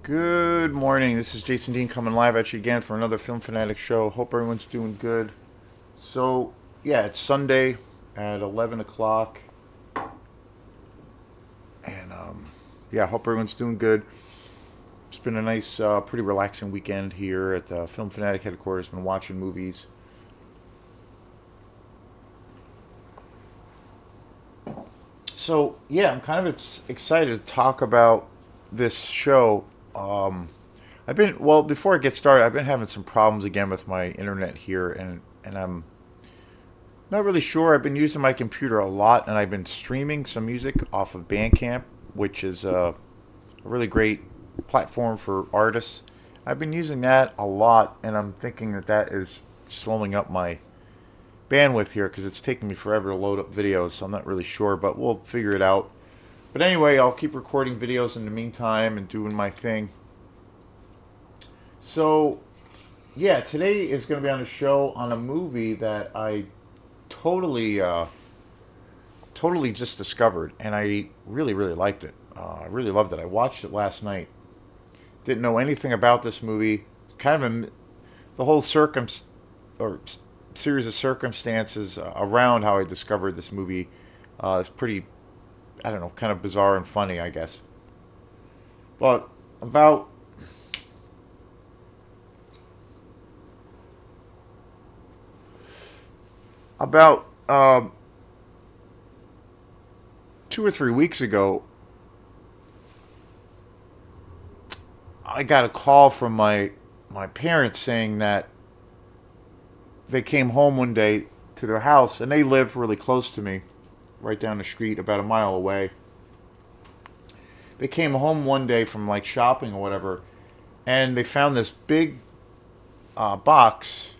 Good morning. This is Jason Dean coming live at you again for another Film Fanatic show. Hope everyone's doing good. So, yeah, it's Sunday at 11 o'clock. And, yeah, hope everyone's doing good. It's been a nice, pretty relaxing weekend here at Film Fanatic headquarters. Been watching movies. So, yeah, I'm kind of excited to talk about this show. Um, before I get started, I've been having some problems again with my internet here, and I'm not really sure. I've been using my computer a lot, and I've been streaming some music off of Bandcamp, which is a really great platform for artists. I've been using that a lot, and I'm thinking that is slowing up my bandwidth here because it's taking me forever to load up videos, so I'm not really sure, but we'll figure it out. But anyway, I'll keep recording videos in the meantime and doing my thing. So, yeah, today is going to be on a show on a movie that I totally, totally just discovered, and I really, really liked it. I really loved it. I watched it last night. Didn't know anything about this movie. Kind of the whole or series of circumstances around how I discovered this movie is pretty, I don't know, kind of bizarre and funny, I guess. But about about 2 or 3 weeks ago, I got a call from my parents saying that they came home one day to their house, and they live really close to me, right down the street, about a mile away. They came home one day from like shopping or whatever, and they found this big box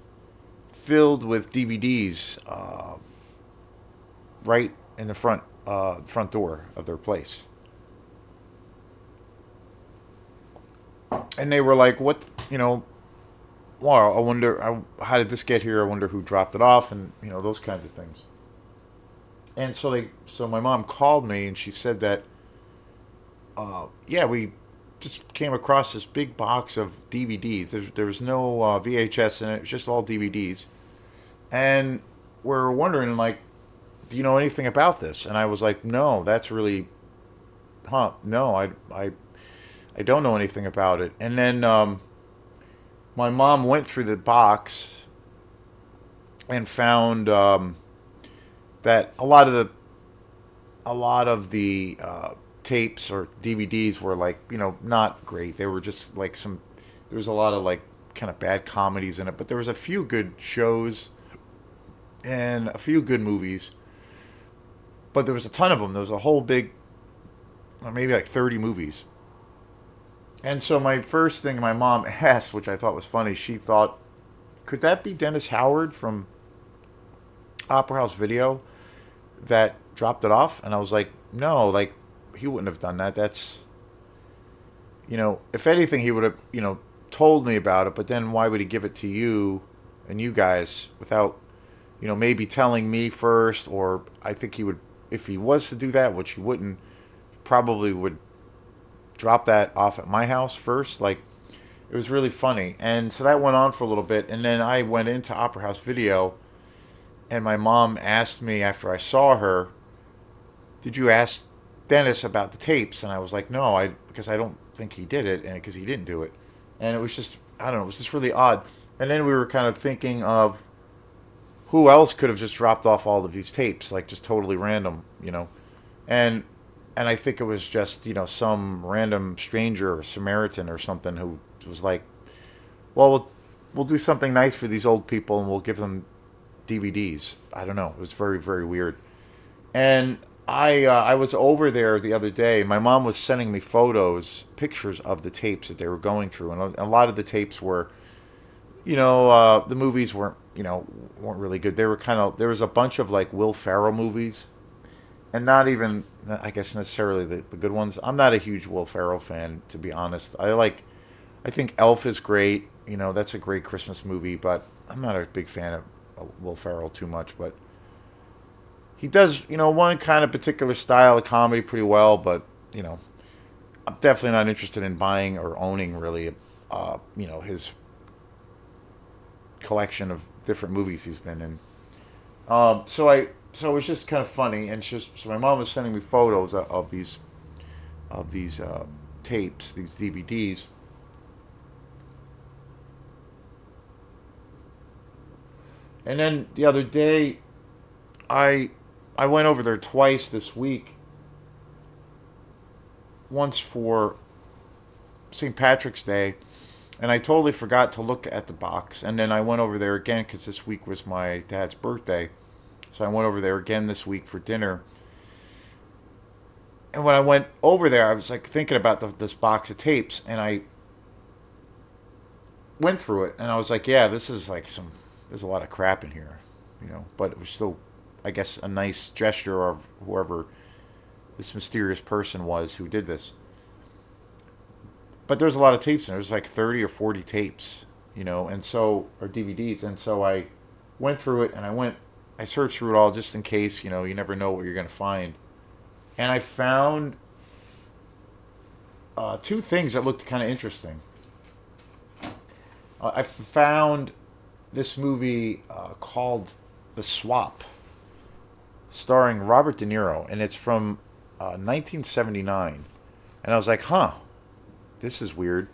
filled with DVDs right in the front door of their place. And they were like, "What? You know? Well, I wonder how did this get here? I wonder who dropped it off, and those kinds of things." And so my mom called me, and she said that, yeah, we just came across this big box of DVDs. There was no VHS in it; it was just all DVDs. And we're wondering, like, do you know anything about this? And I was like, no, that's really, no, I don't know anything about it. And then my mom went through the box and found that a lot of the tapes or DVDs were like not great. They were just like there was a lot of like kind of bad comedies in it, but there was a few good shows and a few good movies. But there was a ton of them. There was a whole big, maybe like 30 movies. And so my first thing my mom asked, which I thought was funny, she thought, could that be Dennis Howard from Opera House Video that dropped it off? And I was like, no, like he wouldn't have done that. That's, if anything, he would have, told me about it. But then why would he give it to you and you guys without, maybe telling me first? Or I think he would, if he was to do that, which he wouldn't, probably would drop that off at my house first. Like, it was really funny. And so that went on for a little bit. And then I went into Opera House Video, and my mom asked me after I saw her, did you ask Dennis about the tapes? And I was like, no, because I don't think he did it, and because he didn't do it. And it was just, I don't know, it was just really odd. And then we were kind of thinking of who else could have just dropped off all of these tapes, like just totally random. And and I think it was just some random stranger or Samaritan or something who was like, well, we'll do something nice for these old people and we'll give them DVDs. I don't know. It was very, very weird. And I was over there the other day. My mom was sending me pictures of the tapes that they were going through, and a lot of the tapes were, the movies weren't really good. They were there was a bunch of like Will Ferrell movies, and not even, I guess, necessarily the good ones. I'm not a huge Will Ferrell fan, to be honest. I think Elf is great. That's a great Christmas movie, but I'm not a big fan of Will Ferrell too much. But he does, one kind of particular style of comedy pretty well. But I'm definitely not interested in buying or owning really, his collection of different movies he's been in. So it was just kind of funny, and just so my mom was sending me photos of these tapes, these DVDs, and then the other day, I I went over there twice this week. Once for St. Patrick's Day, and I totally forgot to look at the box. And then I went over there again because this week was my dad's birthday, so I went over there again this week for dinner. And when I went over there, I was like thinking about this box of tapes, and I went through it, and I was like, yeah, this is like some. There's a lot of crap in here, But it was still, I guess, a nice gesture of whoever this mysterious person was who did this. But there's a lot of tapes in there. There's like 30 or 40 tapes, and so, or DVDs. And so I went through it, and I searched through it all just in case, you never know what you're going to find. And I found two things that looked kind of interesting. I found this movie called The Swap, starring Robert De Niro, and it's from 1979. And I was like, huh, this is weird.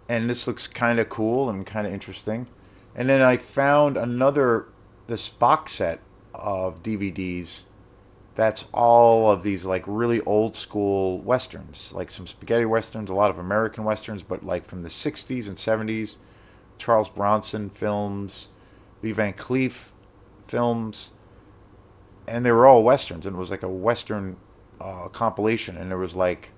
And this looks kind of cool and kind of interesting. And then I found this box set of DVDs that's all of these like really old school westerns, like some spaghetti westerns, a lot of American westerns, but like from the 60s and 70s, Charles Bronson films, Lee Van Cleef films, and they were all westerns, and it was like a western compilation, and there was like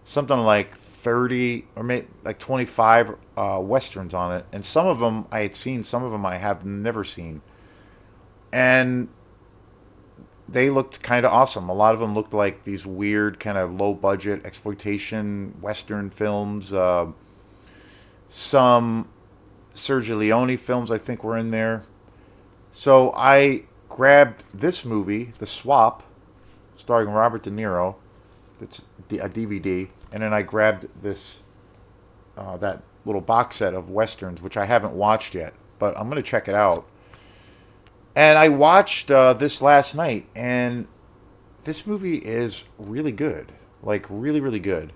something like 30 or maybe like 25 westerns on it, and some of them I had seen, some of them I have never seen, and they looked kind of awesome. A lot of them looked like these weird kind of low budget exploitation western films. Some Sergio Leone films I think were in there. So I grabbed this movie, The Swap, starring Robert De Niro. It's a DVD, and then I grabbed that little box set of westerns, which I haven't watched yet, but I'm gonna check it out. And I watched this last night, and this movie is really good, like really, really good.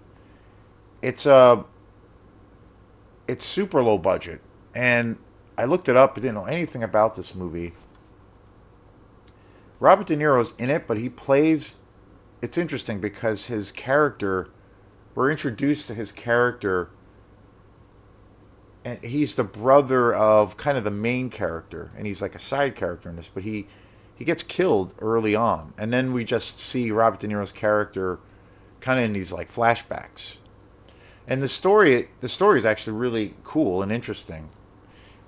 It's it's super low budget, and I looked it up. I didn't know anything about this movie. Robert De Niro's in it, but he plays. It's interesting because his character, we're introduced to his character, and he's the brother of kind of the main character, and he's like a side character in this, but he gets killed early on, and then we just see Robert De Niro's character kind of in these like flashbacks. And the story is actually really cool and interesting.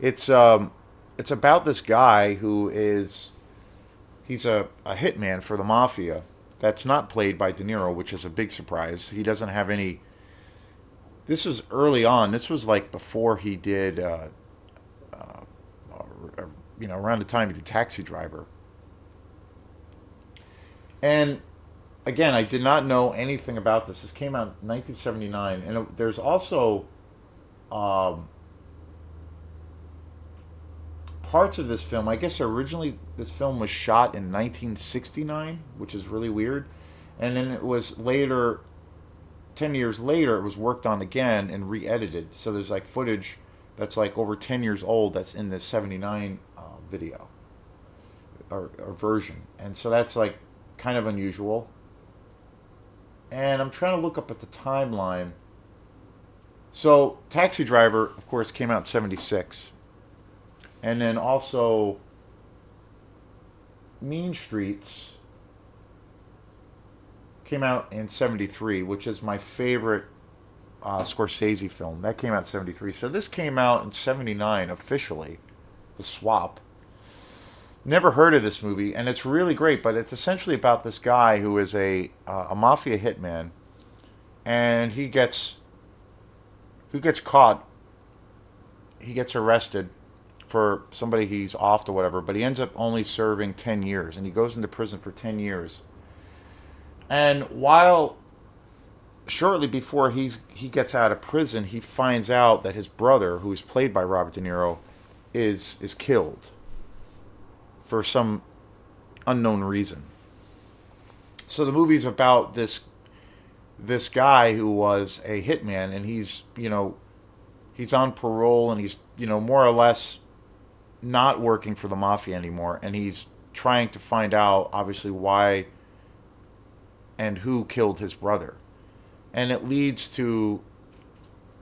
It's it's about this guy who is he's a hitman for the mafia that's not played by De Niro, which is a big surprise. He doesn't have any. This was early on. This was like before he did, around the time he did Taxi Driver. And again, I did not know anything about this. This came out in 1979, and there's also um, parts of this film. I guess originally this film was shot in 1969, which is really weird, and then it was later, 10 years later, it was worked on again and re-edited. So there's like footage that's like over 10 years old that's in this 79 video or version, and so that's like kind of unusual. And I'm trying to look up at the timeline. So Taxi Driver, of course, came out in '76, and then also Mean Streets came out in '73, which is my favorite Scorsese film. That came out in '73. So this came out in '79 officially, The Swap. Never heard of this movie, and it's really great. But it's essentially about this guy who is a mafia hitman, and he gets caught. He gets arrested for somebody he's off to whatever, but he ends up only serving 10 years, and he goes into prison for 10 years. And while shortly before he gets out of prison, he finds out that his brother, who is played by Robert De Niro, is killed for some unknown reason. So the movie's about this guy who was a hitman, and he's on parole, and he's more or less not working for the mafia anymore, and he's trying to find out obviously why and who killed his brother. And it leads to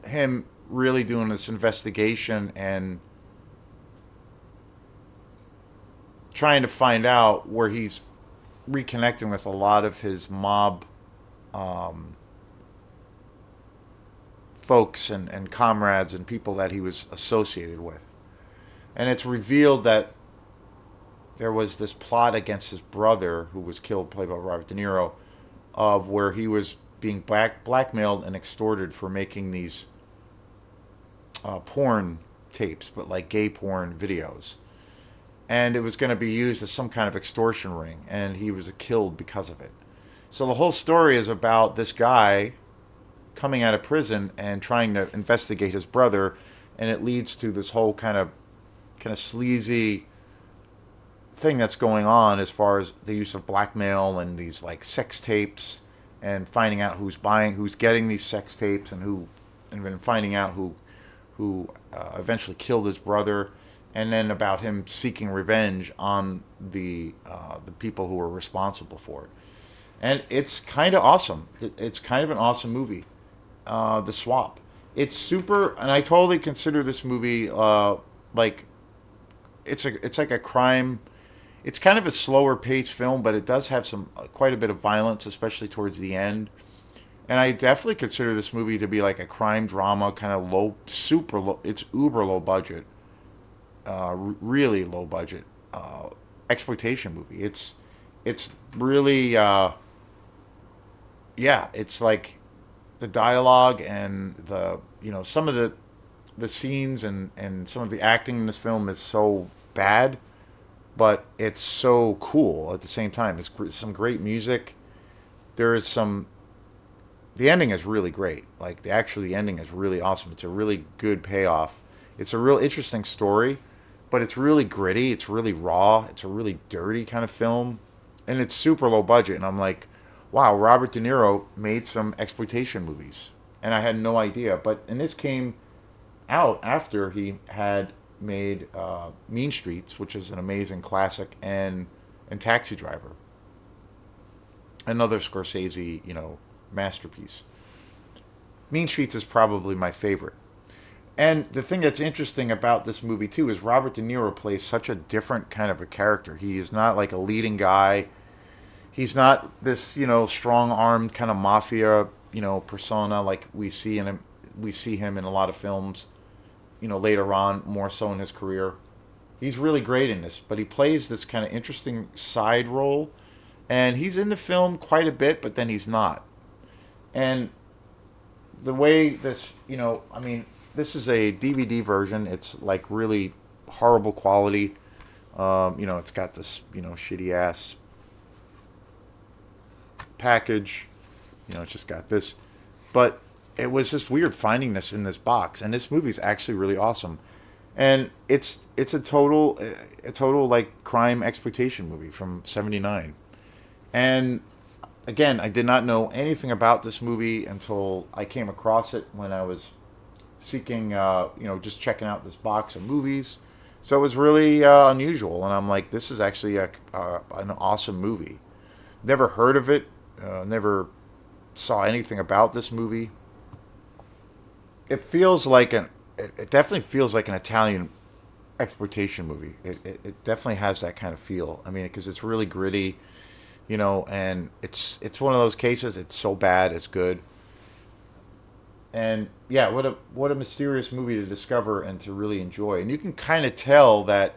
him really doing this investigation and trying to find out where he's reconnecting with a lot of his mob um, folks and comrades and people that he was associated with. And it's revealed that there was this plot against his brother, who was killed, played by Robert De Niro, of where he was being blackmailed and extorted for making these porn tapes, but like gay porn videos. And it was going to be used as some kind of extortion ring, and he was killed because of it. So the whole story is about this guy coming out of prison and trying to investigate his brother, and it leads to this whole kind of sleazy thing that's going on as far as the use of blackmail and these like sex tapes, and finding out who's getting these sex tapes, and then finding out who eventually killed his brother, and then about him seeking revenge on the people who were responsible for it. And it's kind of awesome. It's kind of an awesome movie. The Swap. It's super, and I totally consider this movie like it's like a crime. It's kind of a slower paced film, but it does have some quite a bit of violence, especially towards the end. And I definitely consider this movie to be like a crime drama, kind of low, super low. It's uber low budget, really low budget exploitation movie. It's really yeah. It's like the dialogue and some of the scenes and some of the acting in this film is so bad, but it's so cool at the same time. It's some great music. There is some. The ending is really great. Like the ending is really awesome. It's a really good payoff. It's a real interesting story, but it's really gritty. It's really raw. It's a really dirty kind of film, and it's super low budget. And I'm like, wow, Robert De Niro made some exploitation movies, and I had no idea. But and this came out after he had made Mean Streets, which is an amazing classic, and Taxi Driver, another Scorsese, masterpiece. Mean Streets is probably my favorite. And the thing that's interesting about this movie too is Robert De Niro plays such a different kind of a character. He is not like a leading guy. He's not this, strong-armed kind of mafia, persona like we see him in a lot of films, later on, more so in his career. He's really great in this, but he plays this kind of interesting side role, and he's in the film quite a bit, but then he's not. And the way this, I mean, this is a DVD version. It's like really horrible quality. It's got this, shitty ass package. It's just got this. But it was just weird finding this in this box. And this movie's actually really awesome. And it's a total like crime exploitation movie from '79. And again, I did not know anything about this movie until I came across it when I was seeking, just checking out this box of movies. So it was really unusual, and I'm like, this is actually an awesome movie. Never heard of it, never saw anything about this movie. It definitely feels like an Italian exploitation movie. It definitely has that kind of feel. I mean, because it's really gritty, and it's one of those cases. It's so bad, it's good. And yeah, what a mysterious movie to discover and to really enjoy. And you can kind of tell that,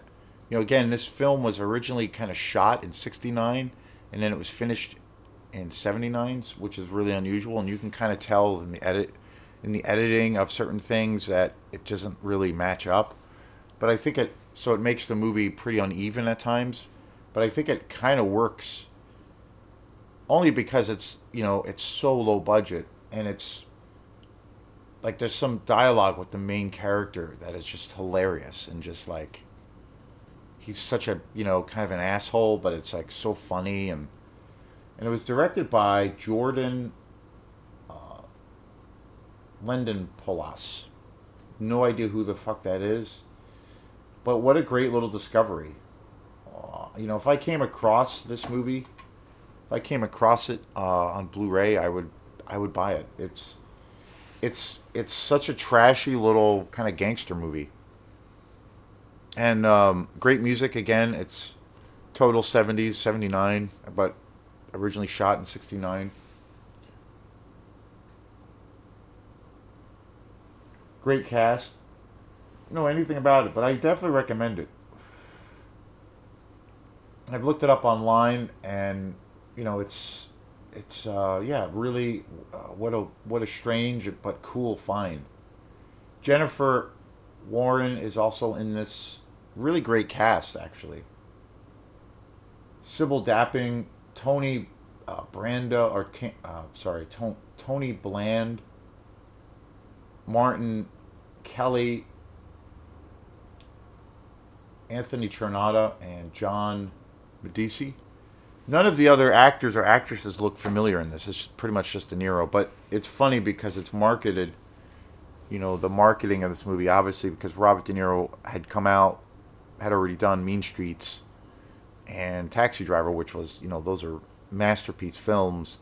again, this film was originally kind of shot in '69, and then it was finished in '79, which is really unusual. And you can kind of tell in the editing of certain things that it doesn't really match up. But I think it makes the movie pretty uneven at times. But I think it kind of works only because it's so low budget, and it's like there's some dialogue with the main character that is just hilarious and just like he's such a kind of an asshole, but it's like so funny. And it was directed by Jordan Lendon Polas. No idea who the fuck that is, but what a great little discovery. If I came across this movie, if I came across it on Blu-ray, I would buy it. It's such a trashy little kind of gangster movie, and great music again. It's total 70s, 79, but originally shot in 69. Great cast. Don't know anything about it, but I definitely recommend it. I've looked it up online, and it's yeah, really what a strange but cool find. Jennifer Warren is also in this. Really great cast, actually. Sybil Dapping, Tony Branda, or sorry, Tony Bland, Martin Kelly, Anthony Ternata, and John Medici. None of the other actors or actresses look familiar in this. It's pretty much just De Niro. But it's funny because it's marketed, the marketing of this movie, obviously, because Robert De Niro had come out, had already done Mean Streets and Taxi Driver, which was, those are masterpiece films,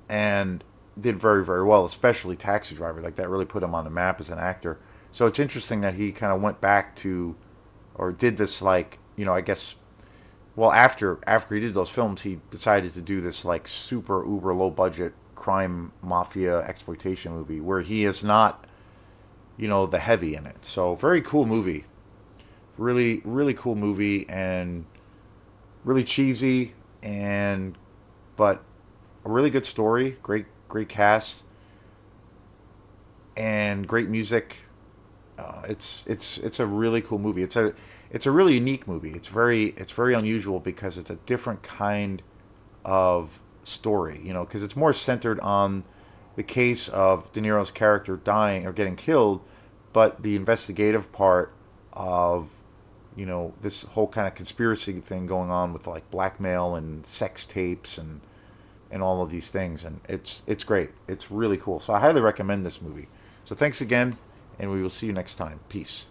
and did very, very well, especially Taxi Driver. Like, that really put him on the map as an actor. So it's interesting that he kind of went back to, or did this, like, I guess, well, after he did those films, he decided to do this like super uber low budget crime mafia exploitation movie where he is not, the heavy in it. So very cool movie, really really cool movie, and really cheesy, and but a really good story, great cast, and great music. It's a really cool movie. It's a really unique movie. It's very unusual because it's a different kind of story. Because it's more centered on the case of De Niro's character dying or getting killed, but the investigative part of this whole kind of conspiracy thing going on with like blackmail and sex tapes and all of these things, and it's great. It's really cool. So I highly recommend this movie. So thanks again, and we will see you next time. Peace.